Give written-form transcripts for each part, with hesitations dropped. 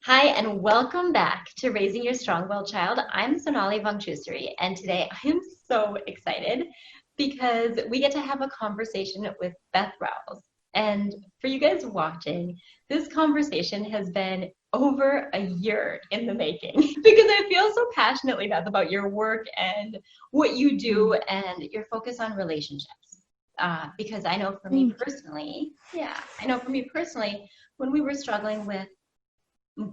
Hi, and welcome back to Raising Your Strong-Willed Child. I'm Sonali Vongchusri, and today I am so excited because we get to have a conversation with Beth Rowles. And for you guys watching, this conversation has been over a year in the making because I feel so passionately, Beth, about your work and what you do and your focus on relationships. Because I know for me Thank you. personally, when we were struggling with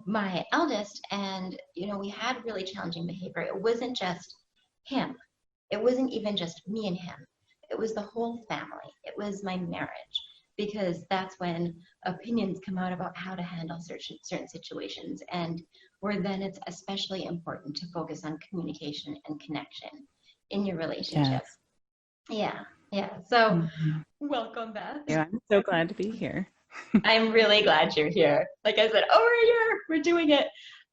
my eldest, and we had really challenging behavior. It wasn't just him. It wasn't even just me and him. It was the whole family. It was my marriage, because that's when opinions come out about how to handle certain situations, and where then it's especially important to focus on communication and connection in your relationship. Yes. Yeah, yeah. So Mhm. welcome, Beth. Yeah, I'm so glad to be here. I'm really glad you're here. Like I said, over a year, we're doing it.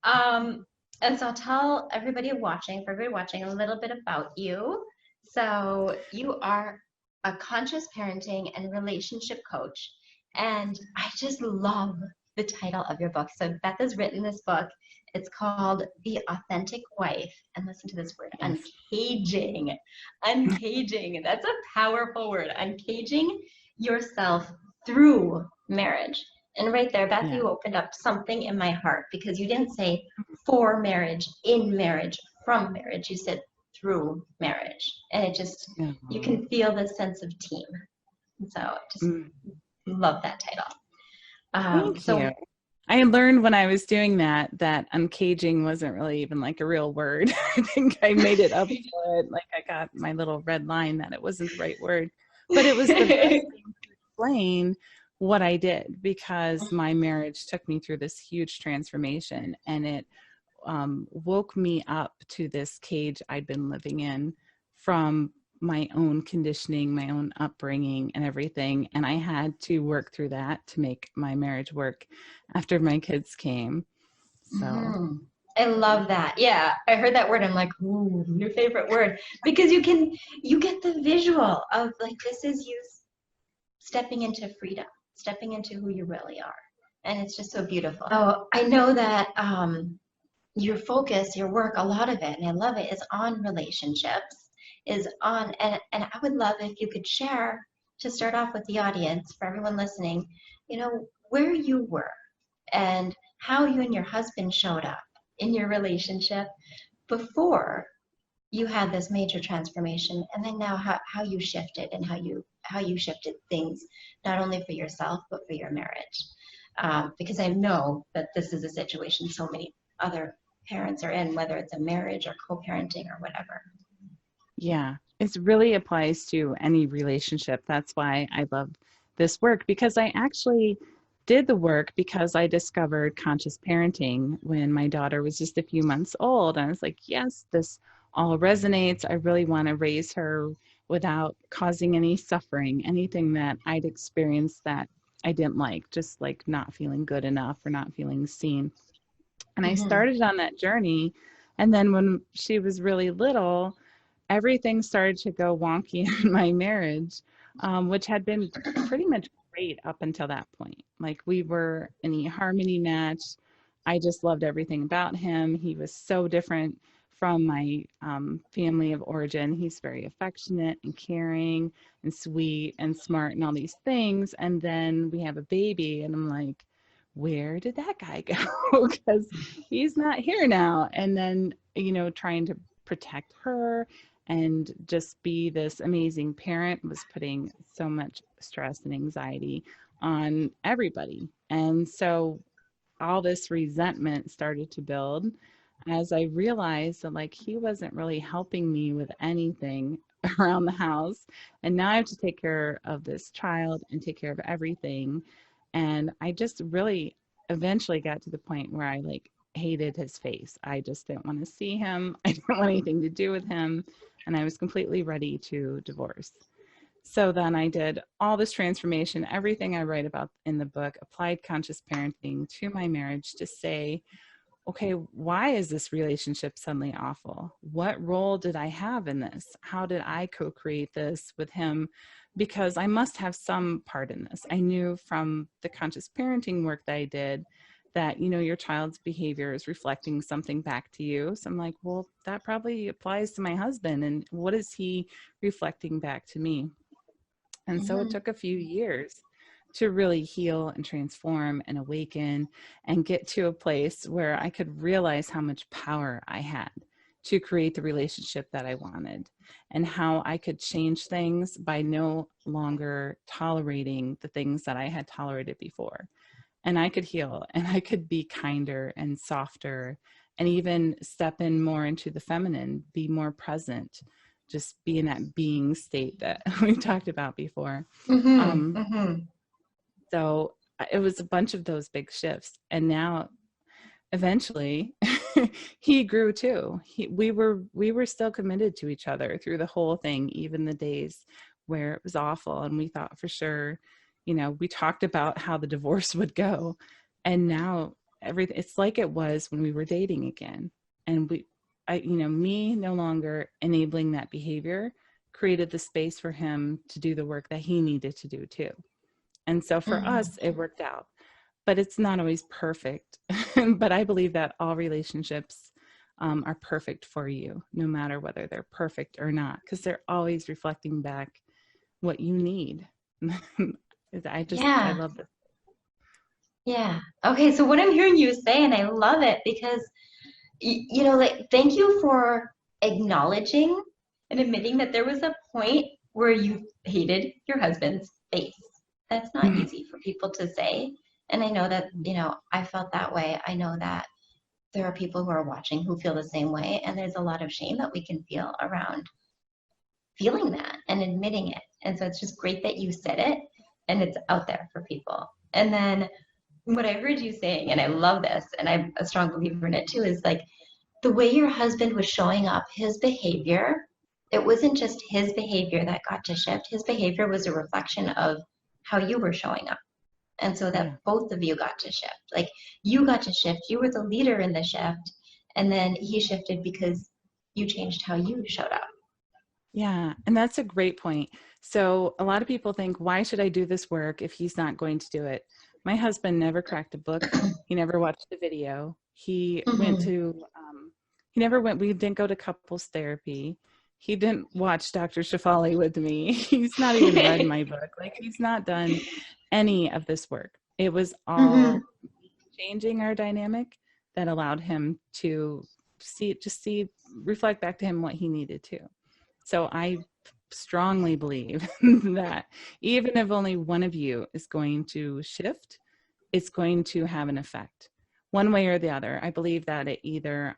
Um, and so I'll tell for everybody watching, a little bit about you. So you are a conscious parenting and relationship coach. And I just love the title of your book. So Beth has written this book. It's called The Authentic Wife. And listen to this word, Yes. uncaging. Uncaging. That's a powerful word. Uncaging yourself through marriage. And right there, Beth, Yeah. you opened up something in my heart, because you didn't say for marriage, in marriage, from marriage. You said through marriage. And it just, you Mhm. can feel the sense of team. And so just Mm. love that title. Thank you. So I learned when I was doing that uncaging wasn't really even like a real word. I think I made it up for it. Like I got my little red line that it wasn't the right word, but it was the best thing to explain what I did, because my marriage took me through this huge transformation, and it woke me up to this cage I'd been living in from my own conditioning, my own upbringing, and everything. And I had to work through that to make my marriage work after my kids came. So, mhm. I love that. Yeah, I heard that word. I'm like, ooh, new favorite word. Because you get the visual of, like, this is you stepping into freedom, stepping into who you really are. And it's just so beautiful. Oh, I know that your focus, your work, a lot of it, and I love it, is on relationships, and I would love if you could share, to start off with the audience, for everyone listening, where you were and how you and your husband showed up in your relationship before you had this major transformation, and then now how you shifted, and how you shifted things, not only for yourself but for your marriage, because I know that this is a situation so many other parents are in, whether it's a marriage or co-parenting or whatever. yeah, it really applies to any relationship. That's why I love this work, because I actually did the work because I discovered conscious parenting when my daughter was just a few months old. And I was like, yes, this all resonates. I really want to raise her without causing any suffering, anything that I'd experienced that I didn't like, just like not feeling good enough or not feeling seen. And I Mm-hmm. started on that journey. And then when she was really little, everything started to go wonky in my marriage, which had been pretty much great up until that point. Like we were an harmony match. I just loved everything about him. He was so different from my family of origin. He's very affectionate and caring and sweet and smart and all these things. And then we have a baby, and I'm like, where did that guy go? Because he's not here now. And then, trying to protect her and just be this amazing parent was putting so much stress and anxiety on everybody. And so all this resentment started to build as I realized that like he wasn't really helping me with anything around the house. And now I have to take care of this child and take care of everything. And I just really eventually got to the point where I like hated his face. I just didn't want to see him. I didn't want anything to do with him. And I was completely ready to divorce. So then I did all this transformation, everything I write about in the book, applied conscious parenting to my marriage to say, okay, why is this relationship suddenly awful? What role did I have in this? How did I co create this with him? Because I must have some part in this. I knew from the conscious parenting work that I did that, you know, your child's behavior is reflecting something back to you. So I'm like, well, that probably applies to my husband. And what is he reflecting back to me? And so it Mhm. took a few years to really heal and transform and awaken and get to a place where I could realize how much power I had to create the relationship that I wanted, and how I could change things by no longer tolerating the things that I had tolerated before. And I could heal and I could be kinder and softer and even step in more into the feminine, be more present, just be in that being state that we talked about before. Mhm. Um, Mhm. so it was a bunch of those big shifts. And now eventually he grew too. We were still committed to each other through the whole thing, even the days where it was awful and we thought for sure, you know, we talked about how the divorce would go. And now everything, it's like it was when we were dating again. And you know, me no longer enabling that behavior created the space for him to do the work that he needed to do too. And so for Mhm. us it worked out, but it's not always perfect. But I believe that all relationships are perfect for you, no matter whether they're perfect or not, because they're always reflecting back what you need. I Yeah. love this. Yeah. Okay, so what I'm hearing you say, and I love it because you know, like, thank you for acknowledging and admitting that there was a point where you hated your husband's face. That's not easy for people to say. And I know that, you know, I felt that way. I know that there are people who are watching who feel the same way. And there's a lot of shame that we can feel around feeling that and admitting it. And so it's just great that you said it and it's out there for people. And then what I heard you saying, and I love this, and I'm a strong believer in it too, is like, the way your husband was showing up, his behavior, it wasn't just his behavior that got to shift. His behavior was a reflection of how you were showing up. And so that Yeah. both of you got to shift. Like, you got to shift. You were the leader in the shift. And then he shifted because you changed how you showed up. Yeah, and that's a great point. So a lot of people think, why should I do this work if he's not going to do it? My husband never cracked a book. He never watched a video. Mm-hmm. He never went, we didn't go to couples therapy. He didn't watch Dr. Shafali with me. He's not even read my book. Like, he's not done any of this work. It was Mm-hmm. all changing our dynamic that allowed him to reflect back to him what he needed to. So I strongly believe that even if only one of you is going to shift, it's going to have an effect one way or the other. I believe that it either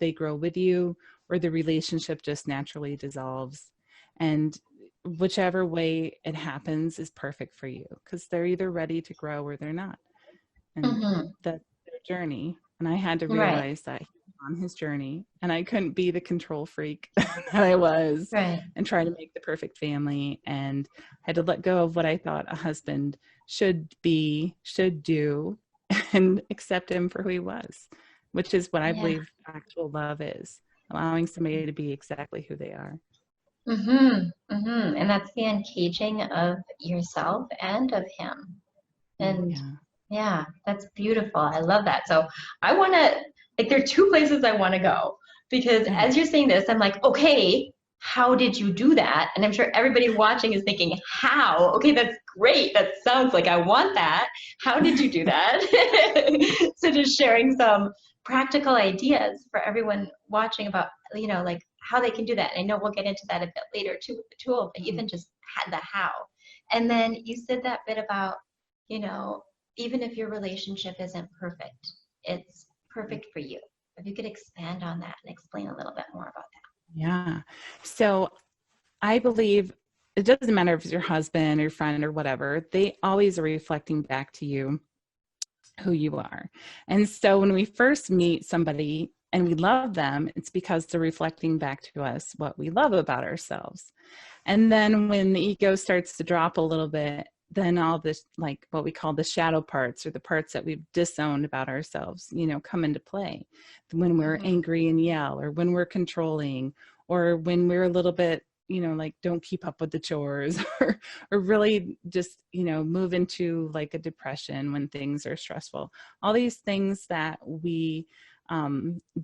they grow with you or the relationship just naturally dissolves. And whichever way it happens is perfect for you, because they're either ready to grow or they're not. And Mm-hmm. that's their journy. And I had to Right. realize that he was on his journey and I couldn't be the control freak that I was Right. and try to make the perfect family. And I had to let go of what I thought a husband should be, should do, and accept him for who he was, which is what I Yeah. believe actual love is, allowing somebody to be exactly who they are. Mm-hmm. Mm-hmm. And that's the uncaging of yourself and of him. And Yeah. yeah, that's beautiful. I love that. So I want to, like, there are two places I want to go because Yeah. as you're saying this, I'm like, okay, how did you do that? And I'm sure everybody watching is thinking, how? Okay, that's great. That sounds like I want that. How did you do that? So just sharing some practical ideas for everyone watching about, you know, like how they can do that. And I know we'll get into that a bit later too with the tool, but even just the how. And then you said that bit about, you know, even if your relationship isn't perfect, it's perfect for you. If you could expand on that and explain a little bit more about Yeah. So I believe it doesn't matter if it's your husband or your friend or whatever, they always are reflecting back to you who you are. And so when we first meet somebody and we love them, it's because they're reflecting back to us what we love about ourselves. And then when the ego starts to drop a little bit, then all this, like what we call the shadow parts or the parts that we've disowned about ourselves, you know, come into play. When we're that. angry and yell, or when we're controlling, or when we're a little bit like don't keep up with the chores or really just, move into like a depression when things are stressful. All these things that we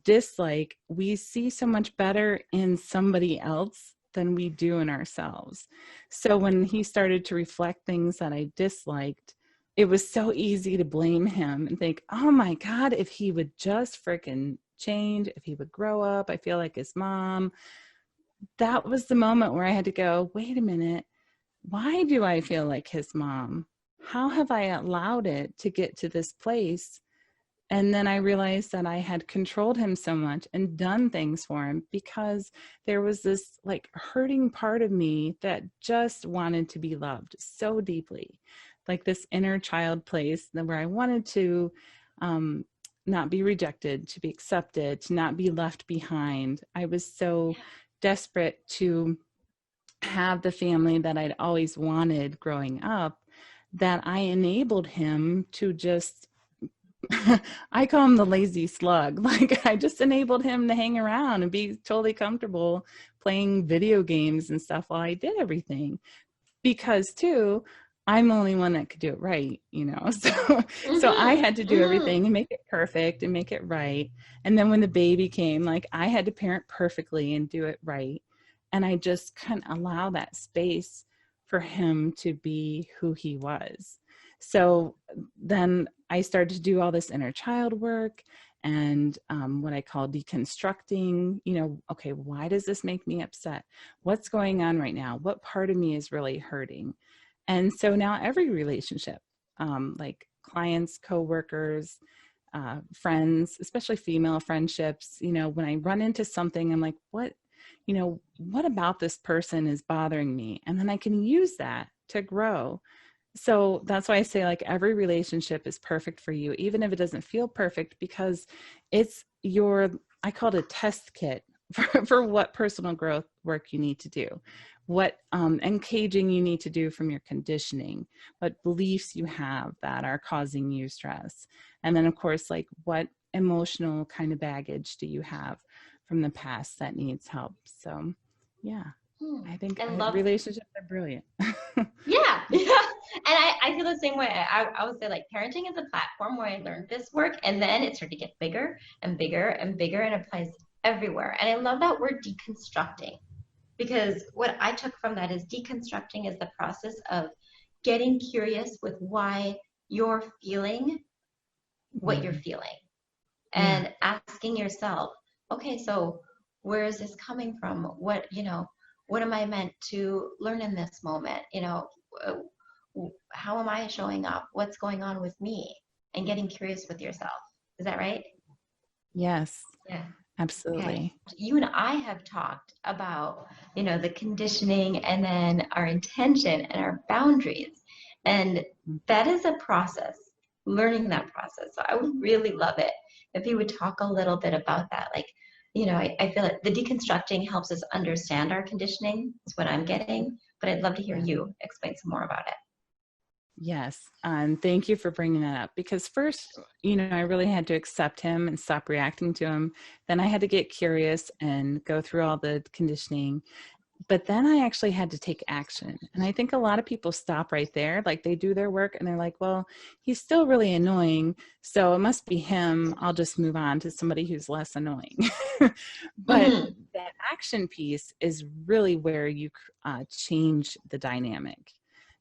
dislike, we see so much better in somebody else than we do in ourselves. So when he started to reflect things that I disliked, it was so easy to blame him and think, oh my God, if he would just freaking change, if he would grow up, I feel like his mom. That was the moment where I had to go, wait a minute, why do I feel like his mom? How have I allowed it to get to this place? And then I realized that I had controlled him so much and done things for him because there was this like hurting part of me that just wanted to be loved so deeply, like this inner child place where I wanted to not be rejected, to be accepted, to not be left behind. I was so desperate to have the family that I'd always wanted growing up that I enabled him to just I call him the lazy slug. Like I just enabled him to hang around and be totally comfortable playing video games and stuff while I did everything. Because too, I'm the only one that could do it right, So I had to do everything and make it perfect and make it right. And then when the baby came, like I had to parent perfectly and do it right. And I just couldn't allow that space for him to be who he was. So then I started to do all this inner child work and what I call deconstructing, okay, why does this make me upset? What's going on right now? What part of me is really hurting? And so now every relationship, like clients, coworkers, friends, especially female friendships, when I run into something, I'm like, what about this person is bothering me? And then I can use that to grow. So that's why I say like every relationship is perfect for you, even if it doesn't feel perfect, because it's I call it a test kit for what personal growth work you need to do, what encaging you need to do from your conditioning, what beliefs you have that are causing you stress. And then of course, like what emotional kind of baggage do you have from the past that needs help? So yeah. I think relationships are brilliant. Yeah. And I feel the same way. I would say like parenting is a platform where I learned this work and then it started to get bigger and bigger and bigger and applies everywhere. And I love that word deconstructing because what I took from that is deconstructing is the process of getting curious with why you're feeling what you're feeling and asking yourself, okay, so where is this coming from? What am I meant to learn in this moment? How am I showing up? What's going on with me? And getting curious with yourself. Is that right? Yes. Yeah. Absolutely. Okay. You and I have talked about, the conditioning and then our intention and our boundaries. And that is a process, learning that process. So I would really love it if you would talk a little bit about that. Like, I feel like the deconstructing helps us understand our conditioning, is what I'm getting, but I'd love to hear you explain some more about it. Yes. And thank you for bringing that up because first, I really had to accept him and stop reacting to him. Then I had to get curious and go through all the conditioning. But then I actually had to take action. And I think a lot of people stop right there. Like they do their work and they're like, well, he's still really annoying. So it must be him. I'll just move on to somebody who's less annoying. But that action piece is really where you change the dynamic.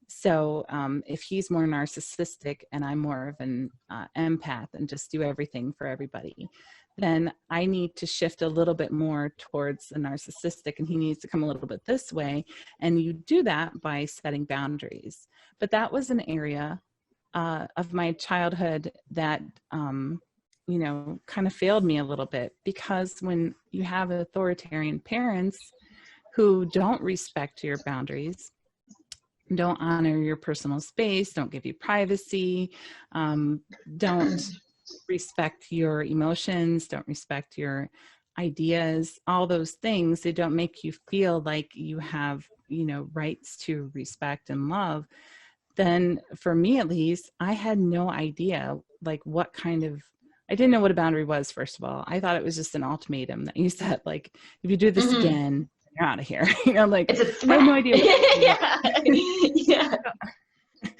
So if he's more narcissistic and I'm more of an empath and just do everything for everybody, then I need to shift a little bit more towards the narcissistic and he needs to come a little bit this way. And you do that by setting boundaries. But that was an area of my childhood that, kind of failed me a little bit because when you have authoritarian parents who don't respect your boundaries, don't honor your personal space, don't give you privacy, don't respect your emotions, don't respect your ideas, all those things, they don't make you feel like you have, rights to respect and love, then for me at least, I had no idea like I didn't know what a boundary was, first of all. I thought it was just an ultimatum that you set, like, if you do this again, you're out of here. You know, like, It's a I had threat. no idea what they Yeah. Yeah. were.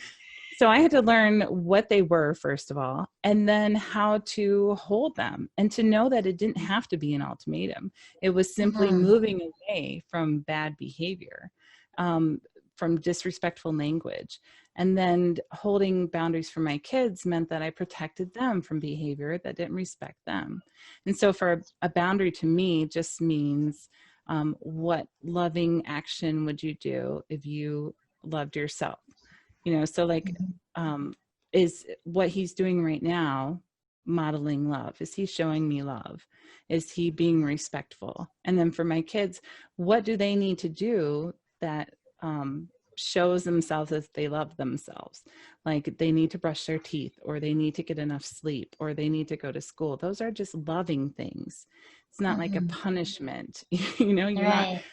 So I had to learn what they were, first of all, and then how to hold them, and to know that it didn't have to be an ultimatum. It was simply Mm-hmm. moving away from bad behavior, um, from disrespectful language. And then holding boundaries for my kids meant that I protected them from behavior that didn't respect them. And so for a boundary to me just means, what loving action would you do if you loved yourself? You know, so like, um, is what he's doing right now modeling love? Is he showing me love? Is he being respectful? And then for my kids, what do they need to do that, shows themselves as they love themselves? Like, they need to brush their teeth, or they need to get enough sleep, or they need to go to school. Those are just loving things. It's not like a Mm-hmm. punishment. You know, you're not Right.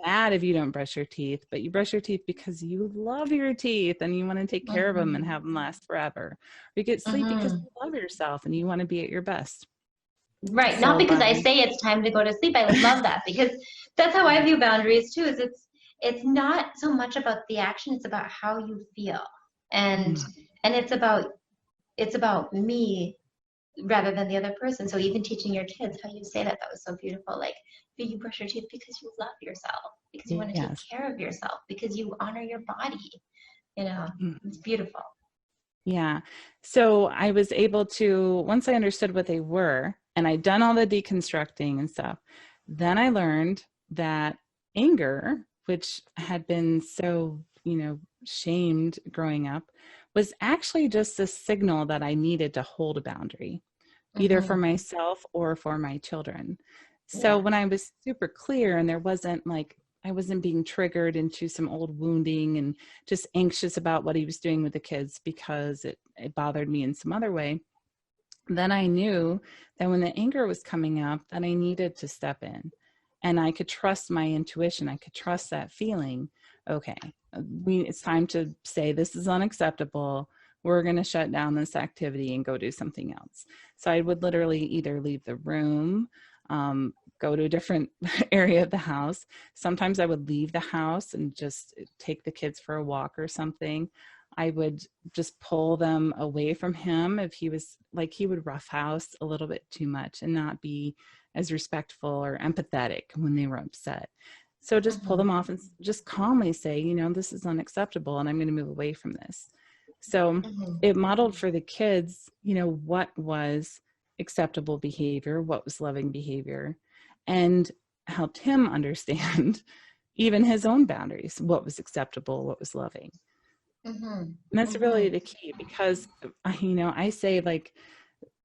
bad if you don't brush your teeth, but you brush your teeth because you love your teeth and you want to take care of them and Mm-hmm. have them last forever. Or you get sleep because Mm-hmm. you love yourself and you want to be at your best. Right. Not So because I by, say it's time to go to sleep. I love that because that's how I view boundaries too, is it's not so much about the action, it's about how you feel. And mm, and it's about me rather than the other person. So even teaching your kids how you say that, that was so beautiful. Like, you brush your teeth because you love yourself, because you want to take yes. care of yourself, because you honor your body. You know, Mm, it's beautiful. yeah. So I was able to, once I understood what they were and I'd done all the deconstructing and stuff, then I learned that anger, which had been so, shamed growing up, was actually just a signal that I needed to hold a boundary, either for Mm-hmm. myself or for my children. So Yeah. when I was super clear and there wasn't like, I wasn't being triggered into some old wounding and just anxious about what he was doing with the kids because it bothered me in some other way, then I knew that when the anger was coming up, that I needed to step in and I could trust my intuition. I could trust that feeling. Okay, it's time to say this is unacceptable. We're going to shut down this activity and go do something else. So I would literally either leave the room, go to a different area of the house. Sometimes I would leave the house and just take the kids for a walk or something. I would just pull them away from him if he was like, he would roughhouse a little bit too much and not be as respectful or empathetic when they were upset. So just pull Mm-hmm. them off and just calmly say, this is unacceptable and I'm going to move away from this. So Mm-hmm. it modeled for the kids, what was acceptable behavior, what was loving behavior, and helped him understand even his own boundaries, what was acceptable, what was loving. Mm-hmm. And that's Mm-hmm. really the key because, I say, like,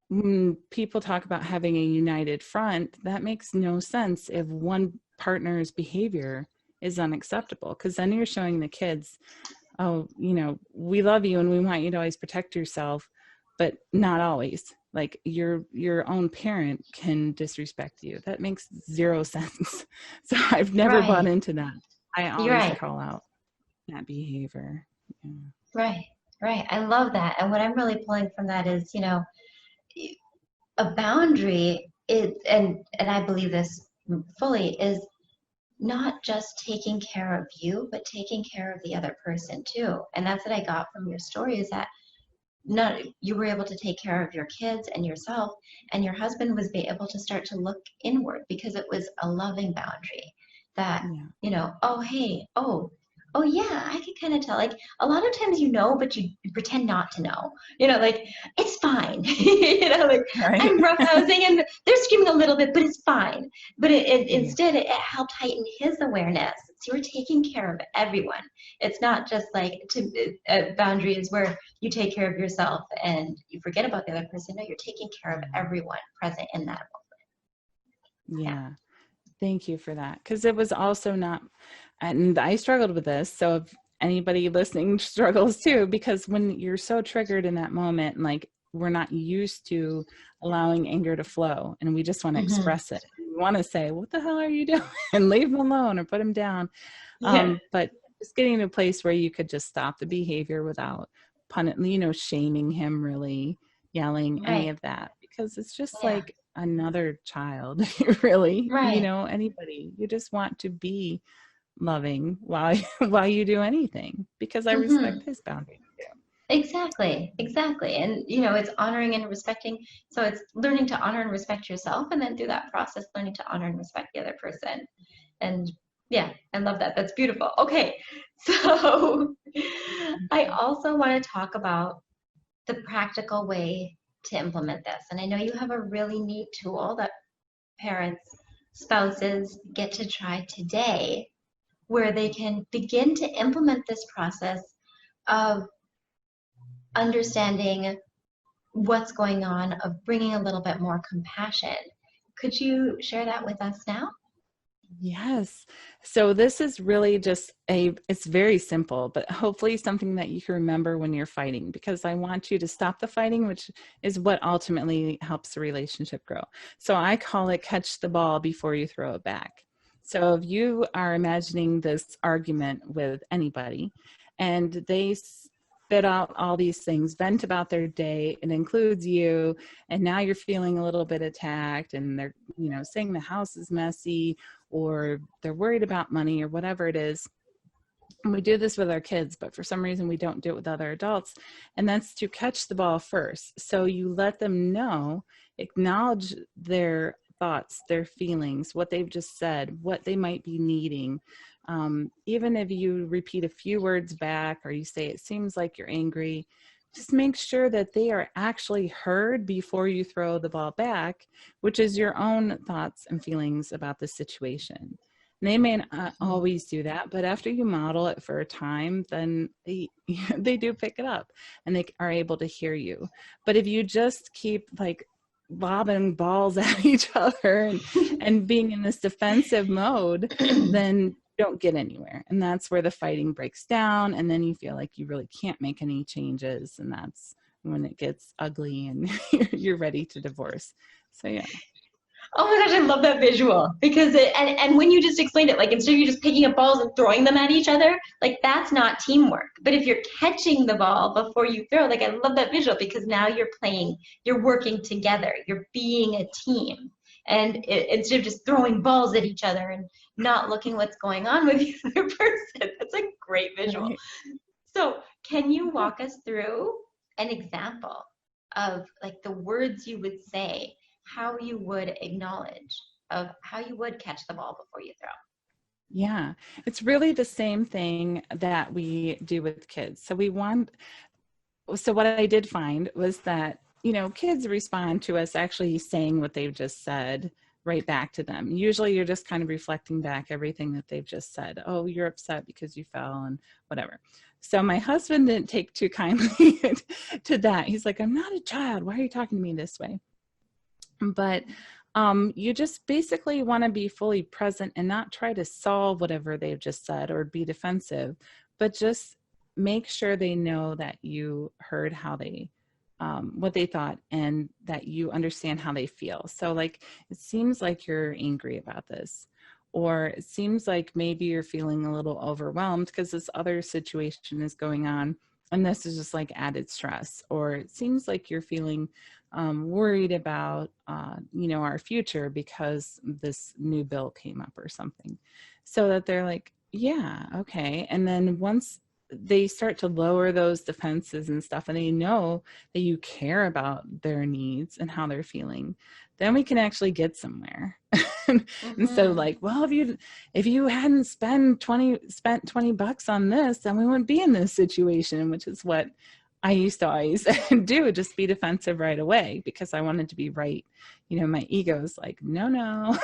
when people talk about having a united front, that makes no sense if one partner's behavior is unacceptable, because then you're showing the kids, oh, we love you and we want you to always protect yourself, but not always. Like, your own parent can disrespect you. That makes zero sense. So I've never bought Right. into that. I You're always right. call out that behavior. Yeah. Right. Right. I love that. And what I'm really pulling from that is, a boundary is, and I believe this fully, is not just taking care of you, but taking care of the other person too. And that's what I got from your story, is that not you were able to take care of your kids and yourself, and your husband was able to start to look inward because it was a loving boundary that, Yeah. oh, hey, oh yeah, I could kind of tell. Like, a lot of times but you pretend not to know. Like, it's fine. Like, Right. I'm roughhousing and they're screaming a little bit, but it's fine. But Yeah. instead it helped heighten his awareness. So you're taking care of everyone. It's not just like boundaries where you take care of yourself and you forget about the other person. No, you're taking care of everyone present in that moment. Yeah. Yeah. Thank you for that. Because it was also not, and I struggled with this. So if anybody listening struggles too, because when you're so triggered in that moment, and like, we're not used to allowing anger to flow and we just want to Mm-hmm. express it. We want to say, what the hell are you doing? And leave them alone or put them down. Yeah. But just getting to a place where you could just stop the behavior without shaming him, really yelling, any Right. of that, because it's just Yeah. like, another child, really, Right. anybody. You just want to be loving while while you do anything, because I Hmm. respect his boundaries too. Exactly, exactly. And it's honoring and respecting. So it's learning to honor and respect yourself, and then through that process, learning to honor and respect the other person. And yeah, I love that. That's beautiful. Okay, so I also want to talk about the practical way to implement this. And I know you have a really neat tool that parents, spouses get to try today, where they can begin to implement this process of understanding what's going on, of bringing a little bit more compassion. Could you share that with us now? Yes. So this is really just it's very simple, but hopefully something that you can remember when you're fighting, because I want you to stop the fighting, which is what ultimately helps the relationship grow. So I call it catch the ball before you throw it back. So if you are imagining this argument with anybody and they spit out all these things, vent about their day, it includes you, and now you're feeling a little bit attacked, and they're, saying the house is messy, or they're worried about money, or whatever it is. And we do this with our kids, but for some reason we don't do it with other adults. And that's to catch the ball first. So you let them know, acknowledge their thoughts, their feelings, what they've just said, what they might be needing. Even if you repeat a few words back, or you say, it seems like you're angry, just make sure that they are actually heard before you throw the ball back, which is your own thoughts and feelings about the situation. They may not always do that, but after you model it for a time, then they do pick it up, and they are able to hear you. But if you just keep like lobbing balls at each other and being in this defensive mode, then you don't get anywhere. And that's where the fighting breaks down, and then you feel like you really can't make any changes, and that's when it gets ugly and you're ready to divorce. So yeah. Oh my gosh, I love that visual because and when you just explained it, like instead of you just picking up balls and throwing them at each other, like that's not teamwork. But if you're catching the ball before you throw, like I love that visual because now you're working together, you're being a team. And instead of just throwing balls at each other and not looking what's going on with the other person, that's a great visual. Right. So can you walk us through an example of like the words you would say, how you would acknowledge, of how you would catch the ball before you throw? Yeah, it's really the same thing that we do with kids. So what I did find was that, kids respond to us actually saying what they've just said right back to them. Usually you're just kind of reflecting back everything that they've just said. Oh, you're upset because you fell and whatever. So my husband didn't take too kindly to that. He's like, I'm not a child. Why are you talking to me this way? But you just basically want to be fully present and not try to solve whatever they've just said or be defensive, but just make sure they know that you heard how they, what they thought, and that you understand how they feel. So like, it seems like you're angry about this, or it seems like maybe you're feeling a little overwhelmed because this other situation is going on, and this is just like added stress, or it seems like you're feeling worried about, our future because this new bill came up or something. So that they're like, yeah, okay. And then once they start to lower those defenses and stuff, and they know that you care about their needs and how they're feeling, then we can actually get somewhere. Instead of Mm-hmm. like, well, if you hadn't spent 20 bucks on this, then we wouldn't be in this situation, which is what I used to always do, just be defensive right away because I wanted to be right. My ego is like, no,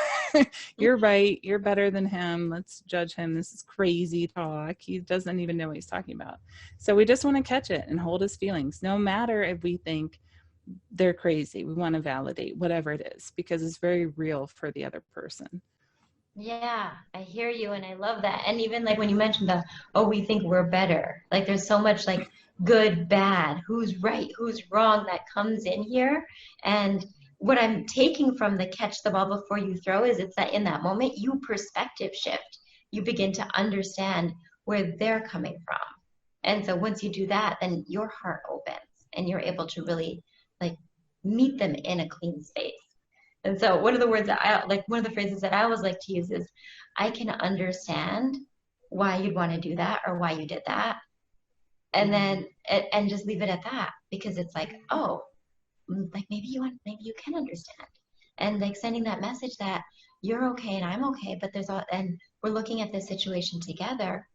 you're right. You're better than him. Let's judge him. This is crazy talk. He doesn't even know what he's talking about. So we just want to catch it and hold his feelings, no matter if we think they're crazy. We want to validate whatever it is because it's very real for the other person. Yeah, I hear you and I love that. And even like when you mentioned we think we're better. Like there's so much like good, bad, who's right, who's wrong that comes in here. And what I'm taking from the catch the ball before you throw is it's that in that moment you perspective shift. You begin to understand where they're coming from. And so once you do that, then your heart opens and you're able to really like meet them in a clean space. And so one of the words that I like, one of the phrases that I always like to use is, I can understand why you'd want to do that or why you did that. And then, and just leave it at that, because it's like, oh, like maybe you can understand. And like sending that message that you're okay and I'm okay, but and we're looking at this situation together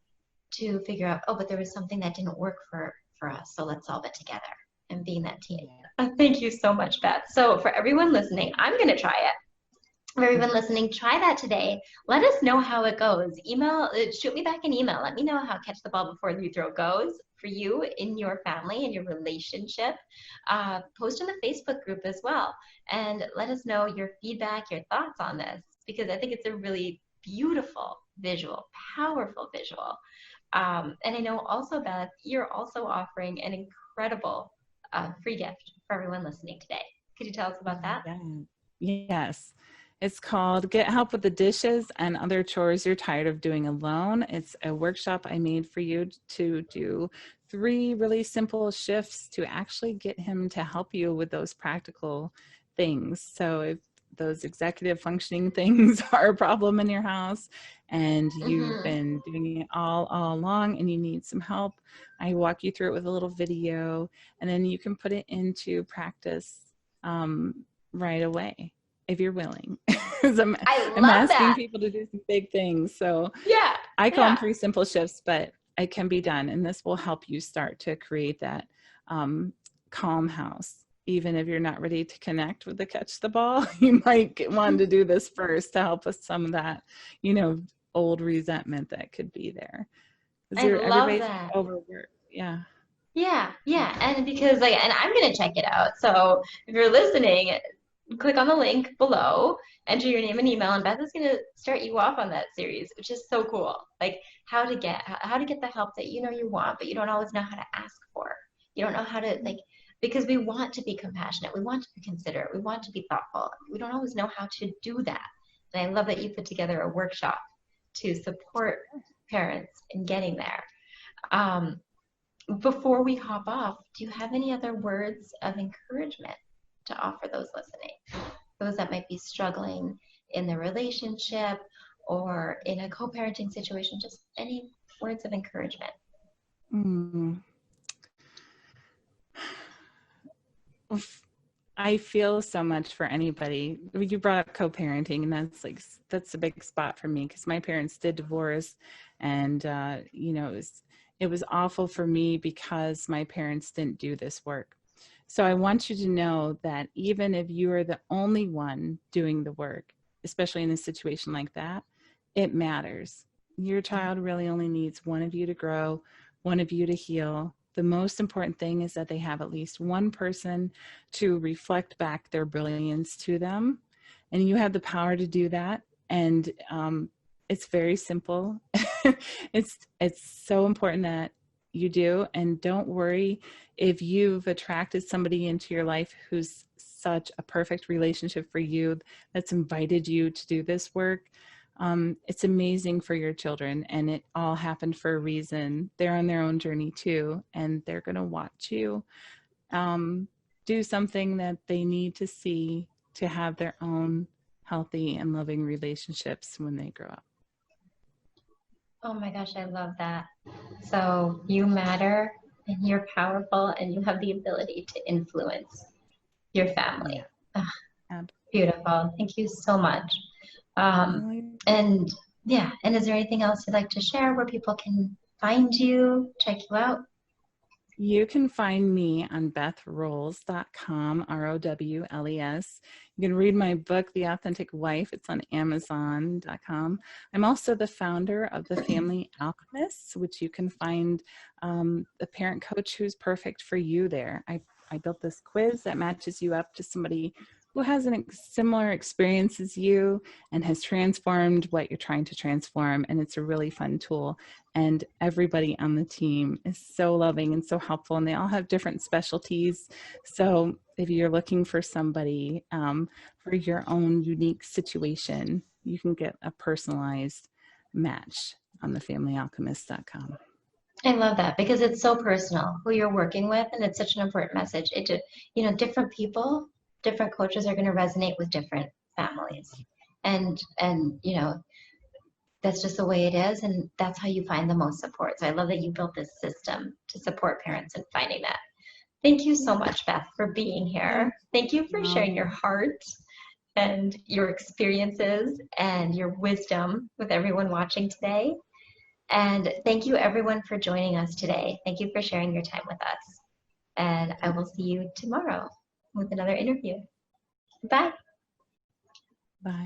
to figure out, oh, but there was something that didn't work for us, so let's solve it together, and being that team. Yeah. Thank you so much, Beth. So for everyone listening, I'm going to try it. For everyone listening, try that today. Let us know how it goes. Shoot me back an email. Let me know how Catch the Ball Before You Throw goes for you in your family, in your relationship. Post in the Facebook group as well. And let us know your feedback, your thoughts on this, because I think it's a really beautiful visual, powerful visual. And I know also, Beth, you're also offering an incredible free gift for everyone listening today. Could you tell us about that? Yeah. Yes. It's called Get Help with the Dishes and Other Chores You're Tired of Doing Alone. It's a workshop I made for you to do 3 really simple shifts to actually get him to help you with those practical things. So if those executive functioning things are a problem in your house and you've been doing it all along and you need some help, I walk you through it with a little video, and then you can put it into practice right away if you're willing. I'm love asking that. people to do some big things. So Yeah. I call them 3 simple shifts, but it can be done. And this will help you start to create that calm house. Even if you're not ready to connect with the Catch the Ball, you might want to do this first to help with some of that, old resentment that could be there. I love Everybody's that. overworked. Yeah. Yeah, yeah. And because and I'm gonna check it out. So if you're listening, click on the link below, enter your name and email, and Beth is gonna start you off on that series, which is so cool. Like how to get the help that you know you want, but you don't always know how to ask for. You don't know how to because we want to be compassionate, we want to be considerate, we want to be thoughtful. We don't always know how to do that. And I love that you put together a workshop to support parents in getting there. Before we hop off, do you have any other words of encouragement to offer those listening? Those that might be struggling in their relationship or in a co-parenting situation, just any words of encouragement? I feel so much for anybody. You brought up co-parenting, and that's a big spot for me because my parents did divorce, and it was awful for me because my parents didn't do this work. So I want you to know that even if you are the only one doing the work, especially in a situation like that, it matters. Your child really only needs one of you to grow, one of you to heal. The most important thing is that they have at least one person to reflect back their brilliance to them. And you have the power to do that. And it's very simple. It's so important that you do. And don't worry if you've attracted somebody into your life who's such a perfect relationship for you, that's invited you to do this work. It's amazing for your children, and it all happened for a reason. They're on their own journey too, and they're going to watch you do something that they need to see to have their own healthy and loving relationships when they grow up. Oh my gosh, I love that. So you matter, and you're powerful, and you have the ability to influence your family. Yeah. Beautiful. Thank you so much. And is there anything else you'd like to share where people can find you, check you out? You can find me on bethrowles.com, ROWLES. You can read my book, The Authentic Wife. It's on Amazon.com. I'm also the founder of the Family Alchemists, which you can find a parent coach who's perfect for you there. I built this quiz that matches you up to somebody who has a similar experience as you and has transformed what you're trying to transform. And it's a really fun tool. And everybody on the team is so loving and so helpful, and they all have different specialties. So if you're looking for somebody for your own unique situation, you can get a personalized match on thefamilyalchemist.com. I love that because it's so personal who you're working with, and it's such an important message. Different people different coaches are going to resonate with different families. And you know, that's just the way it is, and that's how you find the most support. So I love that you built this system to support parents in finding that. Thank you so much, Beth, for being here. Thank you for sharing your heart and your experiences and your wisdom with everyone watching today. And thank you everyone for joining us today. Thank you for sharing your time with us. And I will see you tomorrow with another interview. Bye. Bye.